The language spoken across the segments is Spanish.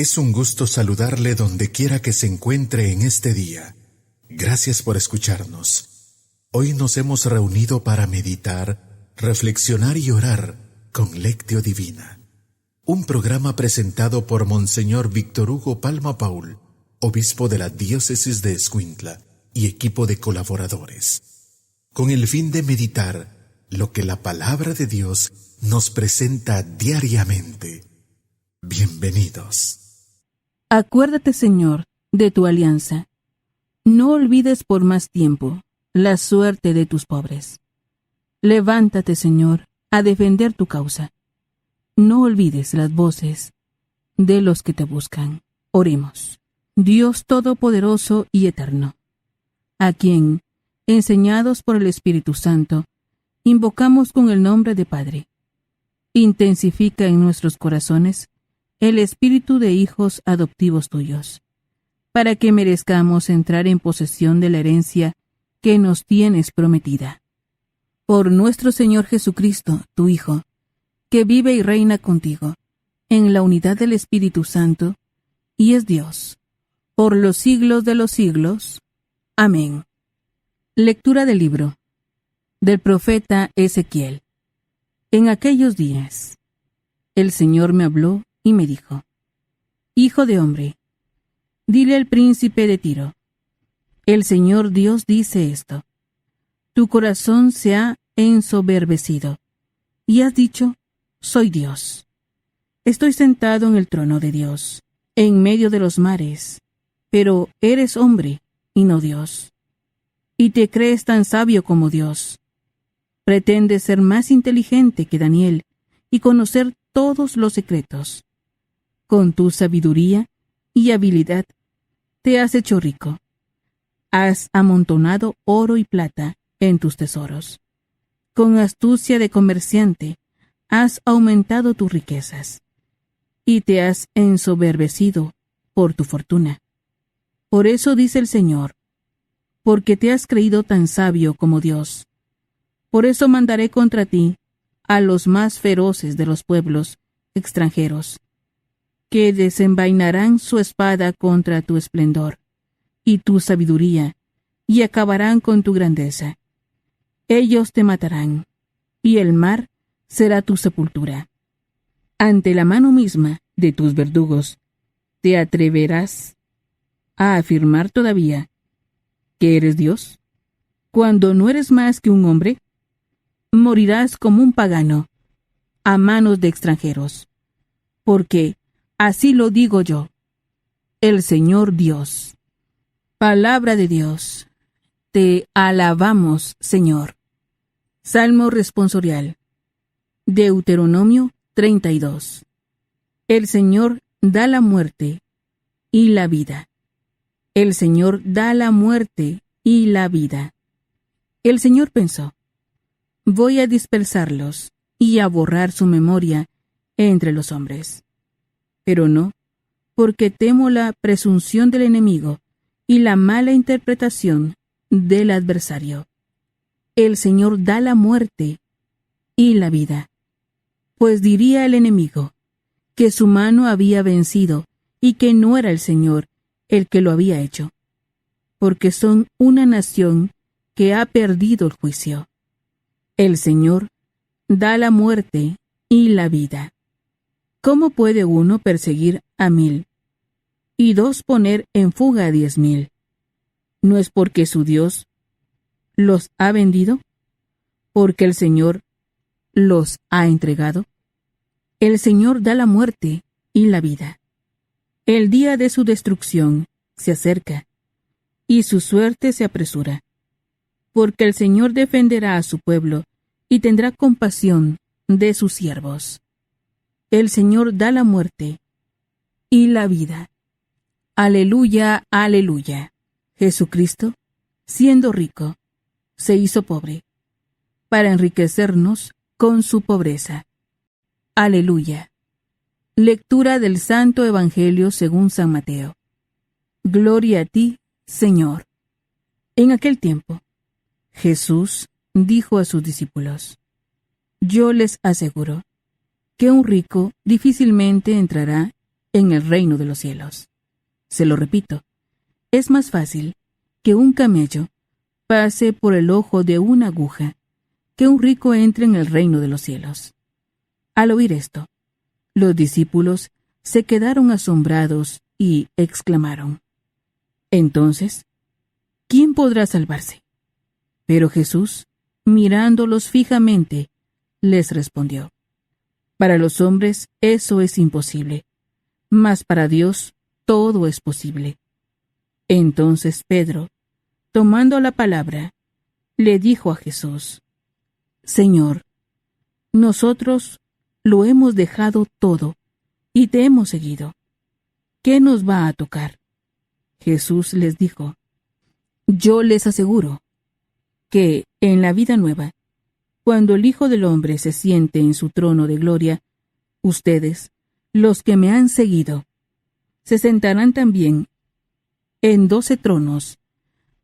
Es un gusto saludarle donde quiera que se encuentre en este día. Gracias por escucharnos. Hoy nos hemos reunido para meditar, reflexionar y orar con Lectio Divina. Un programa presentado por Monseñor Víctor Hugo Palma Paul, obispo de la diócesis de Escuintla, y equipo de colaboradores, con el fin de meditar lo que la palabra de Dios nos presenta diariamente. Bienvenidos. Acuérdate, Señor, de tu alianza. No olvides por más tiempo la suerte de tus pobres. Levántate, Señor, a defender tu causa. No olvides las voces de los que te buscan. Oremos. Dios Todopoderoso y Eterno, a quien, enseñados por el Espíritu Santo, invocamos con el nombre de Padre. Intensifica en nuestros corazones el espíritu de hijos adoptivos tuyos, para que merezcamos entrar en posesión de la herencia que nos tienes prometida. Por nuestro Señor Jesucristo, tu Hijo, que vive y reina contigo, en la unidad del Espíritu Santo, y es Dios, por los siglos de los siglos. Amén. Lectura del libro del profeta Ezequiel. En aquellos días, el Señor me habló y me dijo: Hijo de hombre, dile al príncipe de Tiro, el Señor Dios dice esto: tu corazón se ha ensoberbecido, y has dicho: soy Dios. Estoy sentado en el trono de Dios, en medio de los mares, pero eres hombre y no Dios. Y te crees tan sabio como Dios. Pretendes ser más inteligente que Daniel y conocer todos los secretos. Con tu sabiduría y habilidad te has hecho rico. Has amontonado oro y plata en tus tesoros. Con astucia de comerciante has aumentado tus riquezas y te has ensoberbecido por tu fortuna. Por eso dice el Señor: porque te has creído tan sabio como Dios. Por eso mandaré contra ti a los más feroces de los pueblos extranjeros, que desenvainarán su espada contra tu esplendor y tu sabiduría, y acabarán con tu grandeza. Ellos te matarán, y el mar será tu sepultura. Ante la mano misma de tus verdugos, ¿te atreverás a afirmar todavía que eres Dios, cuando no eres más que un hombre? Morirás como un pagano, a manos de extranjeros, porque así lo digo yo, el Señor Dios. Palabra de Dios. Te alabamos, Señor. Salmo responsorial. Deuteronomio 32. El Señor da la muerte y la vida. El Señor da la muerte y la vida. El Señor pensó: voy a dispersarlos y a borrar su memoria entre los hombres. Pero no, porque temo la presunción del enemigo y la mala interpretación del adversario. El Señor da la muerte y la vida. Pues diría el enemigo que su mano había vencido y que no era el Señor el que lo había hecho, porque son una nación que ha perdido el juicio. El Señor da la muerte y la vida. ¿Cómo puede uno perseguir a 1000 y 2 poner en fuga a 10,000? ¿No es porque su Dios los ha vendido? ¿Porque el Señor los ha entregado? El Señor da la muerte y la vida. El día de su destrucción se acerca, y su suerte se apresura, porque el Señor defenderá a su pueblo y tendrá compasión de sus siervos. El Señor da la muerte y la vida. Aleluya, aleluya. Jesucristo, siendo rico, se hizo pobre, para enriquecernos con su pobreza. Aleluya. Lectura del Santo Evangelio según San Mateo. Gloria a ti, Señor. En aquel tiempo, Jesús dijo a sus discípulos: Yo les aseguro que un rico difícilmente entrará en el reino de los cielos. Se lo repito, es más fácil que un camello pase por el ojo de una aguja que un rico entre en el reino de los cielos. Al oír esto, los discípulos se quedaron asombrados y exclamaron: Entonces, ¿quién podrá salvarse? Pero Jesús, mirándolos fijamente, les respondió: Para los hombres eso es imposible, mas para Dios todo es posible. Entonces Pedro, tomando la palabra, le dijo a Jesús: Señor, nosotros lo hemos dejado todo y te hemos seguido. ¿Qué nos va a tocar? Jesús les dijo: Yo les aseguro que en la vida nueva, cuando el Hijo del Hombre se siente en su trono de gloria, ustedes, los que me han seguido, se sentarán también en 12 tronos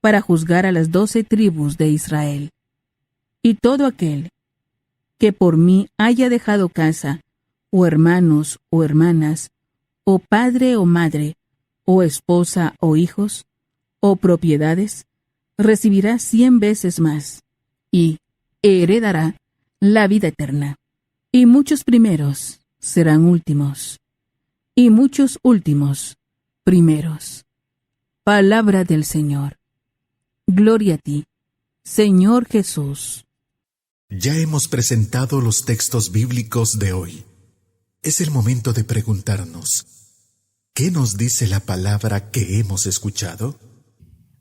para juzgar a las 12 tribus de Israel. Y todo aquel que por mí haya dejado casa, o hermanos o hermanas, o padre o madre, o esposa o hijos, o propiedades, recibirá 100 veces más, y heredará la vida eterna. Y muchos primeros serán últimos, y muchos últimos primeros. Palabra del Señor. Gloria a ti, Señor Jesús. Ya hemos presentado los textos bíblicos de hoy. Es el momento de preguntarnos: ¿qué nos dice la palabra que hemos escuchado?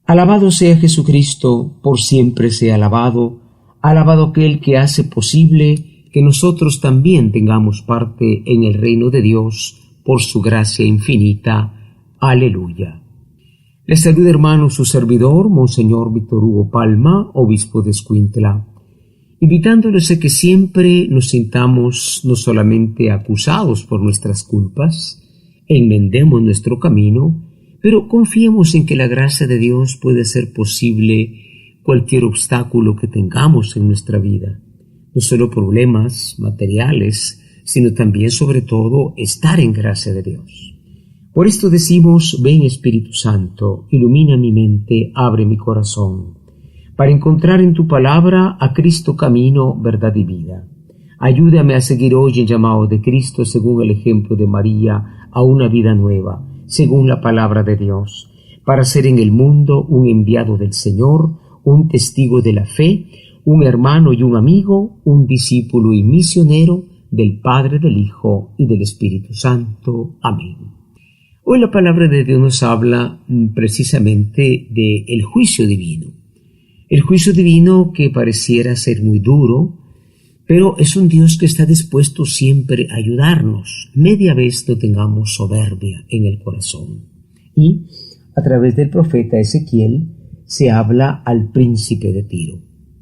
Alabado sea Jesucristo, por siempre sea alabado. Alabado aquel que hace posible que nosotros también tengamos parte en el reino de Dios por su gracia infinita. Aleluya. Les saluda, hermano, su servidor, Monseñor Víctor Hugo Palma, obispo de Escuintla, invitándoles a que siempre nos sintamos no solamente acusados por nuestras culpas, enmendemos nuestro camino, pero confiemos en que la gracia de Dios puede hacer posible cualquier obstáculo que tengamos en nuestra vida. No solo problemas materiales, sino también, sobre todo, estar en gracia de Dios. Por esto decimos: ven Espíritu Santo, ilumina mi mente, abre mi corazón, para encontrar en tu palabra a Cristo camino, verdad y vida. Ayúdame a seguir hoy el llamado de Cristo según el ejemplo de María a una vida nueva, según la palabra de Dios, para ser en el mundo un enviado del Señor, un testigo de la fe, un hermano y un amigo, un discípulo y misionero del Padre, del Hijo y del Espíritu Santo. Amén. Hoy la palabra de Dios nos habla precisamente del juicio divino. El juicio divino, que pareciera ser muy duro, pero es un Dios que está dispuesto siempre a ayudarnos, media vez no tengamos soberbia en el corazón. Y a través del profeta Ezequiel se habla al príncipe de Tiro.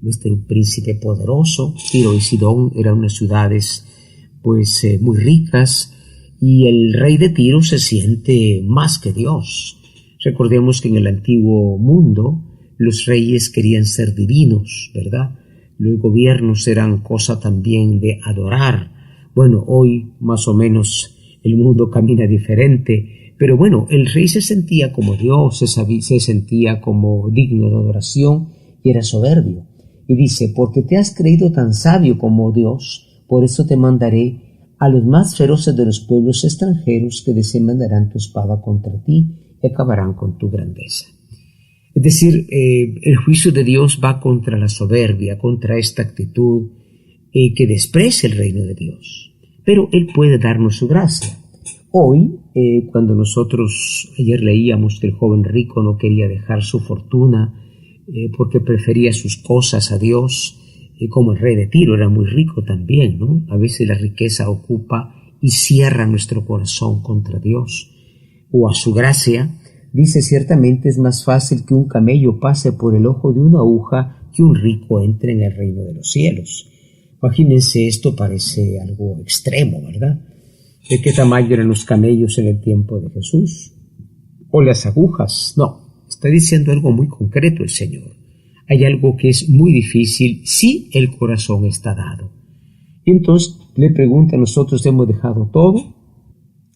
Este era un príncipe poderoso. Tiro y Sidón eran unas ciudades muy ricas, y el rey de Tiro se siente más que Dios. Recordemos que en el antiguo mundo los reyes querían ser divinos, ¿verdad? Los gobiernos eran cosa también de adorar. Bueno, hoy más o menos el mundo camina diferente, pero bueno, el rey se sentía como Dios, se sentía como digno de adoración y era soberbio. Y dice: porque te has creído tan sabio como Dios, por eso te mandaré a los más feroces de los pueblos extranjeros, que desenvainarán tu espada contra ti y acabarán con tu grandeza. Es decir, el juicio de Dios va contra la soberbia, contra esta actitud que desprecia el reino de Dios. Pero Él puede darnos su gracia. Hoy, cuando nosotros ayer leíamos que el joven rico no quería dejar su fortuna porque prefería sus cosas a Dios, como el rey de Tiro era muy rico también, ¿no? A veces la riqueza ocupa y cierra nuestro corazón contra Dios o a su gracia. Dice: ciertamente es más fácil que un camello pase por el ojo de una aguja que un rico entre en el reino de los cielos. Imagínense, esto parece algo extremo, ¿verdad? ¿De qué tamaño eran los camellos en el tiempo de Jesús? ¿O las agujas? No, está diciendo algo muy concreto el Señor. Hay algo que es muy difícil si el corazón está dado. Y entonces le pregunta: ¿nosotros hemos dejado todo?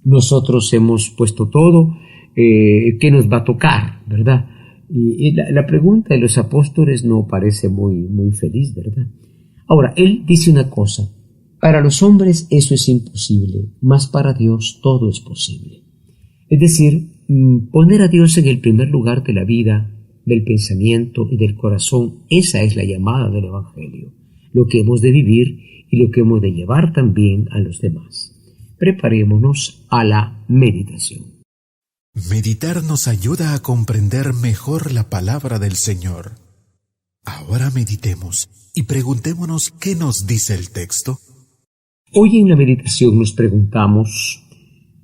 nosotros hemos puesto todo, ¿qué nos va a tocar, verdad? Y la pregunta de los apóstoles no parece muy feliz, ¿verdad? Ahora, él dice una cosa: para los hombres eso es imposible, mas para Dios todo es posible. Es decir, poner a Dios en el primer lugar de la vida, del pensamiento y del corazón, esa es la llamada del Evangelio, lo que hemos de vivir y lo que hemos de llevar también a los demás. Preparémonos a la meditación. Meditar nos ayuda a comprender mejor la palabra del Señor. Ahora meditemos y preguntémonos qué nos dice el texto. Hoy en la meditación nos preguntamos: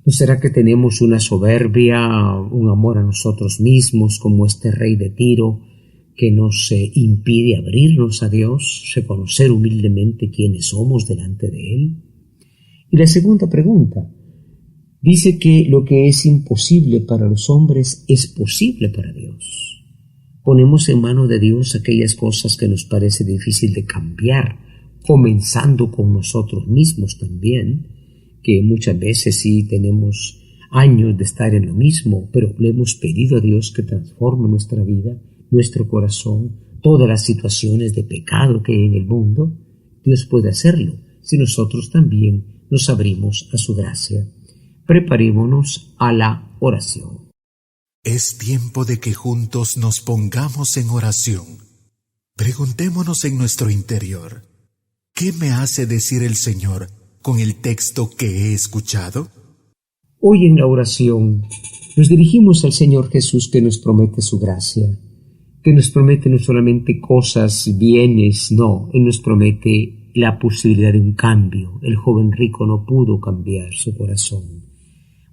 ¿no será que tenemos una soberbia, un amor a nosotros mismos como este rey de Tiro que nos impide abrirnos a Dios, reconocer humildemente quiénes somos delante de Él? Y la segunda pregunta dice que lo que es imposible para los hombres es posible para Dios. Ponemos en manos de Dios aquellas cosas que nos parece difícil de cambiar, comenzando con nosotros mismos también, que muchas veces sí tenemos años de estar en lo mismo, pero le hemos pedido a Dios que transforme nuestra vida, nuestro corazón, todas las situaciones de pecado que hay en el mundo. Dios puede hacerlo si nosotros también nos abrimos a su gracia. Preparémonos a la oración. Es tiempo de que juntos nos pongamos en oración. Preguntémonos en nuestro interior: ¿qué me hace decir el Señor con el texto que he escuchado? Hoy en la oración nos dirigimos al Señor Jesús, que nos promete su gracia, que nos promete no solamente cosas, bienes, no, Él nos promete la posibilidad de un cambio. El joven rico no pudo cambiar su corazón.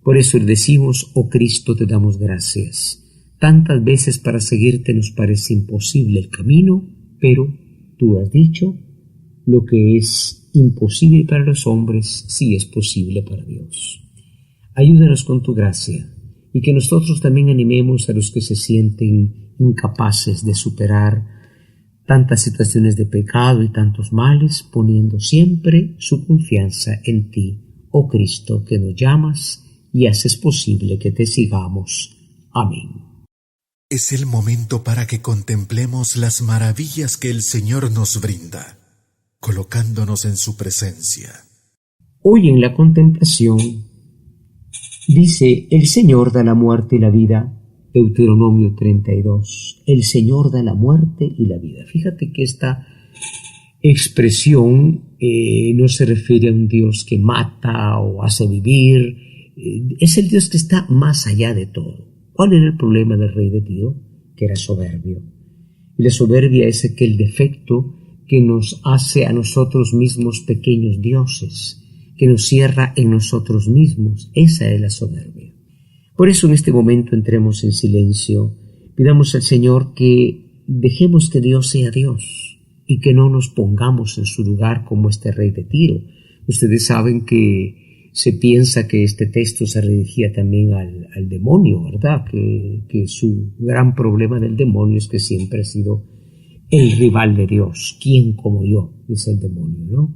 Por eso le decimos: oh Cristo, te damos gracias. Tantas veces para seguirte nos parece imposible el camino, pero tú has dicho: lo que es imposible para los hombres, sí es posible para Dios. Ayúdanos con tu gracia, y que nosotros también animemos a los que se sienten incapaces de superar tantas situaciones de pecado y tantos males, poniendo siempre su confianza en ti, oh Cristo, que nos llamas y haces posible que te sigamos. Amén. Es el momento para que contemplemos las maravillas que el Señor nos brinda, colocándonos en su presencia. Hoy en la contemplación dice: el Señor da la muerte y la vida. Deuteronomio 32. El Señor da la muerte y la vida. Fíjate que esta expresión no se refiere a un Dios que mata o hace vivir. Es el Dios que está más allá de todo. ¿Cuál era el problema del rey de Tiro? Que era soberbio. Y la soberbia es aquel defecto que nos hace a nosotros mismos pequeños dioses, que nos cierra en nosotros mismos. Esa es la soberbia. Por eso en este momento entremos en silencio, pidamos al Señor que dejemos que Dios sea Dios y que no nos pongamos en su lugar como este rey de Tiro. Ustedes saben que se piensa que este texto se dirigía también al demonio, ¿verdad? Que su gran problema del demonio es que siempre ha sido el rival de Dios. ¿Quién como yo?, dice el demonio, ¿no?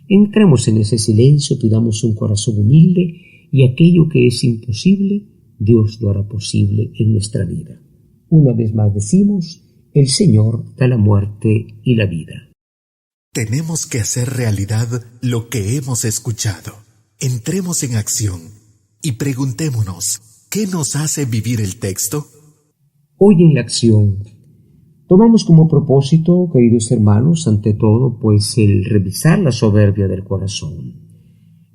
Entremos en ese silencio, pidamos un corazón humilde, y aquello que es imposible, Dios lo hará posible en nuestra vida. Una vez más decimos: el Señor da la muerte y la vida. Tenemos que hacer realidad lo que hemos escuchado. Entremos en acción y preguntémonos: ¿qué nos hace vivir el texto? Hoy en la acción tomamos como propósito, queridos hermanos, ante todo, pues el revisar la soberbia del corazón.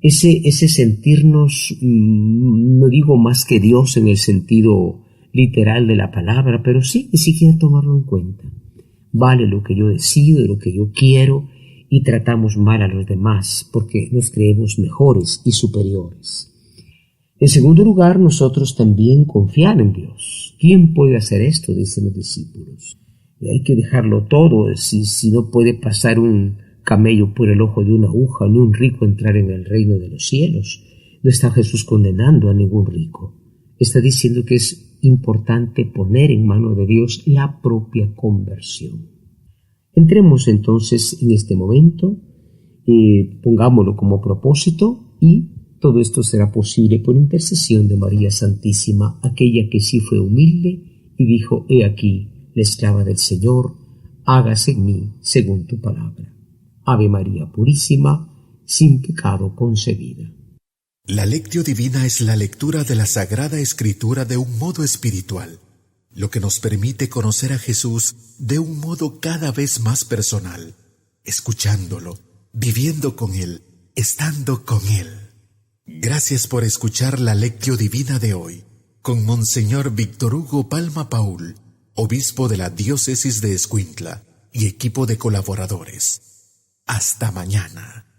Ese sentirnos, no digo más que Dios en el sentido literal de la palabra, pero sí, ni siquiera tomarlo en cuenta. Vale lo que yo decido, lo que yo quiero, y tratamos mal a los demás porque nos creemos mejores y superiores. En segundo lugar, nosotros también confiar en Dios. ¿Quién puede hacer esto?, dicen los discípulos. Y hay que dejarlo todo. Si no puede pasar un camello por el ojo de una aguja, ni un rico entrar en el reino de los cielos. No está Jesús condenando a ningún rico. Está diciendo que es importante poner en manos de Dios la propia conversión. Entremos entonces en este momento, pongámoslo como propósito y Todo esto será posible por intercesión de María Santísima, aquella que sí fue humilde y dijo: He aquí, la esclava del Señor, hágase en mí según tu palabra. Ave María Purísima, sin pecado concebida. La Lectio Divina es la lectura de la Sagrada Escritura de un modo espiritual, lo que nos permite conocer a Jesús de un modo cada vez más personal, escuchándolo, viviendo con Él, estando con Él. Gracias por escuchar la Lectio Divina de hoy, con Monseñor Víctor Hugo Palma Paul, obispo de la Diócesis de Escuintla, y equipo de colaboradores. Hasta mañana.